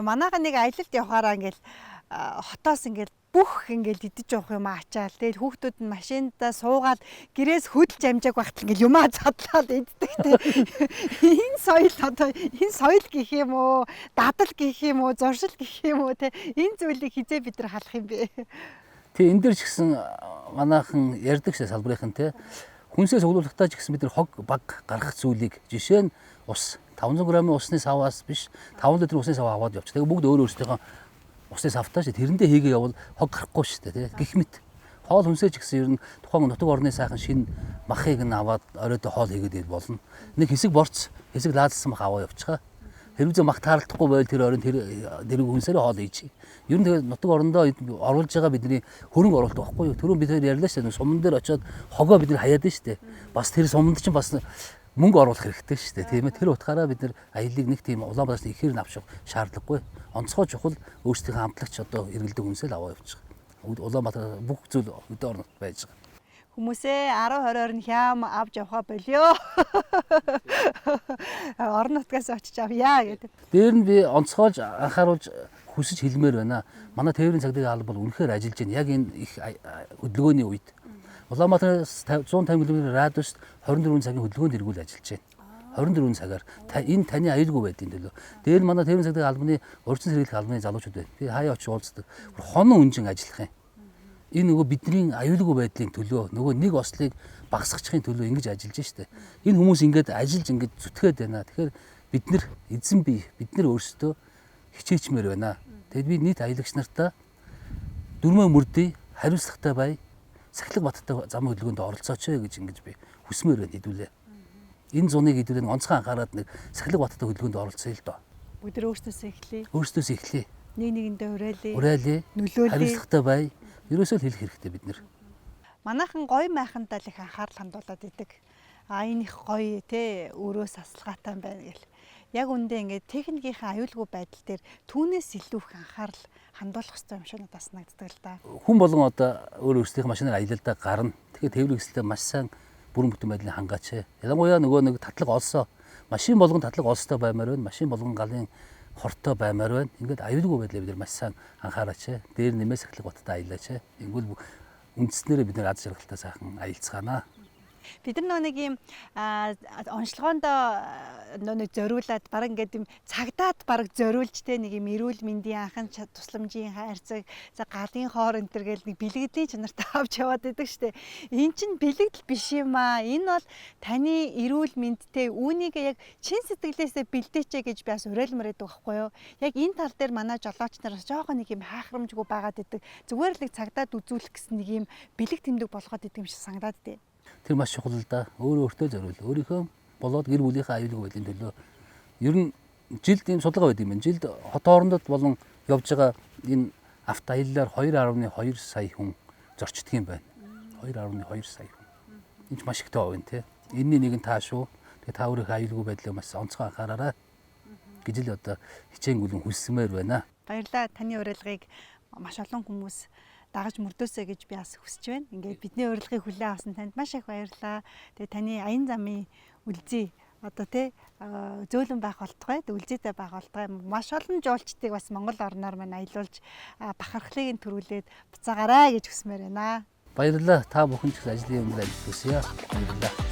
Манайха нэг аялалд явахаараа ингээл хотоос ингээл бүх ингээл идэж явах юм ачаал. Тэгэл хүүхдүүд нь машиндаа суугаад гэрээс хөдөлж амжааг багт ингээл юмаа задлаад иддэг те. Энэ соёл гэх юм уу, дадал гэх юм уу, зуршил гэх юм уу те. Энэ зүйлийг хизээ бид нар халах юм бэ? Тэг энэ дэр ч гэсэн манайхан ярьдаг шээ салбарын те. Хүнсээ цуглуулгахдаа ч гэсэн бид нар хог баг гаргах зүйлийг жишээ нь ус 500 г-ийн усны саваас биш 5 литр усны сав аваад явчих. Тэгээ бүгд өөр өөрсдийнхөө усны савтаа шүү. Тэрэндээ хийгээ явал хог гарахгүй шүү дээ. Гэх мэт хоол хүнсээ ч гэсэн ер нь тухайн нутаг орны сайхан шинэ махыг нь аваад оройдоо хоол хийгээд болно. Нэг хэсэг борц, хэсэг лаазсан мах аваа явчихаа. Хэрвээ мах таарлахгүй байвал тэр оройн тэр хүнсээр хоол хийж. Ер нь тэгээд нутаг орондоо оруулж байгаа бидний хөрөнгө оруулалт байхгүй юу? Түрүүн бид ярьлаа шүү дээ. Суман дээр очиод хогоо бид нар хаяад шүү дээ. Бас тэр суманд чинь бас мөнгө оруулах хэрэгтэй шүү дээ. Тийм ээ. Тэр утгаараа бид нар аяллыг нэг тийм Улаанбаатараас ихээр авчих шаардлагагүй. Онцгой чухал өөрсдийнхөө хамтлагч одоо эргэлдэг хүнсэл аваа явчих. Улаанбаатар бүх зүйл өдөө орнот байж байгаа. Хүмүүсээ 10-20 орн хям авч явхаа болио. Орон нутгаас очиж авъя гэдэг. Дээр нь би онцгойлж анхааруулж хүсэж хэлмээр байна. Манай тээврийн цагдаагийн алба бол үнэхээр ажиллаж байна. Яг энэ их хөдөлгөөний үед. Улаанбаатараас 150 км радиуст 24 цагийн хөдөлгөөнд эргүүл ажиллаж байна. 24 цагаар энэ таны аюулгүй байдгийн төлөө. Дээр нь манай тээврийн цагдаагийн албаны урьдчилан сэргийлэх албаны залуучууд байна. Би хаяа очиж уулздаг. Хонон үнжин ажиллах юм. Энэ нөгөө бидний аюулгүй байдлын төлөө нөгөө нэг ослыг багасгахын төлөө ингэж ажиллаж штэ. Энэ хүмүүс ингэж ажиллаж ингэж зүтгээд байна. Тэгэхээр бид нар эзэн бие бид нар өөрсдөө хичээчмээр байна. Тэгэд би нийт аялагч нартаа дөрмөө мөрдий хариуцлагатай бай. Сахилга баттай зам хөдөлгөөнд оролцооч гэж ингэж би хүсмээр байна хэдүүлээ. Энэ зуныг хэдүүлээ онцгой анхаарад нэг сахилга баттай хөдөлгөөнд оролцъё л доо. Бид нар өөрсдөөсөө эхлэе. Өөрсдөөсөө эхлэе. Нэг нэгэндээ уриалъя. Уриалъя. Нөлөөлье. Хариуцлагатай бай. Ерөөсөө л хэлэх хэрэгтэй бид нар. Манайхан гоё майхандаа л их анхаарал хандуулад идэг. Энэ их гоё те өрөөс асалгаатай байна гэл. Яг үндэ ингээд техникийн аюулгүй байдал дээр түүнээс илүү их анхаарал хандуулах хэрэгтэй юм шиг надад санагддаг л да. Хүн болгон одоо өөр өөрсдийнхөө машинаар аялалдаа гарна. Тэгэхээр тээврийн хэсэлтэй маш сайн бүрэн бүтэн байдлыг хангаач. Ялангуяа нөгөө нэг татлага олсоо машин болгон татлага олстой баймаар байна. Машин болгон галын хортой баймаар байна. Ингээд аюулгүй байдлаа бид нар маш сайн анхаараач. Дээр нэмээс сахилга баттай аялаач. Ингүүл үндэснээрээ бид нар аз жаргалтай сайхан аялцгаана. Бид нар нэг юм онцлогоондоо нэг зориулаад баг ингээд юм цагдаад баг зориулж те нэг юм эрүүл мэндийн анхан тусламжийн хайрцаг за галын хоор энэ төр гэл нэг бэлгэдлийн чанартай авч яваад байдаг штэ. Эн чин бэлэгдэл биш юм аа. Энэ бол таны эрүүл мэндтэй үүнийг яг чин сэтгэлээсээ бэлдээчээ гэж би бас уриалмаар байдаг байхгүй юу. Яг энэ тал дээр манай жолооч нараас жоохон нэг юм хайхрамжгүй байгаад байдаг. Зүгээр л нэг цагдаад үзүүлэх гэсэн нэг юм бэлэг тэмдэг болгоод идэг юм шиг санагдаад дээ. Тэр маш чухал л да. Өөртөө зориул. Өөрийнхөө болоод гэр бүлийнхээ аюулгүй байдлын төлөө ер нь жилд ийм судалгаа байдаг юм байна. Жилд хот хоорондод болон явж байгаа энэ авто аяллаар 2.2 сая хүн зорчдөг юм байна. 2.2 сая хүн. Энэ ч маш их тоо байна те. Энэний нэг нь та шүү. Тэгээ та өөрийнхөө аюулгүй байдлыг маш онцгой анхаараарай гэж л одоо хичээнгүлэн хүссмээр байна. Баярлалаа. Таны уриалгыг маш олон хүмүүс дагаж мөрдөөсэй гэж би бас хүсэж байна. Ингээд бидний урилгыг хүлээн авсан танд маш их баярлалаа. Тэгээ таны аян замын үлзий одоо тий зөөлөн байх болтугай, үлзийтэй байх болтугай маш олон жуулчдыг бас Монгол орноор маань аялуулж бахархлыг төрүүлээд буцаагаарай гэж хүсмээр байна. Баярлалаа. Та бүхэн ч ажлын өмнө ажил хүсье. Баярлалаа.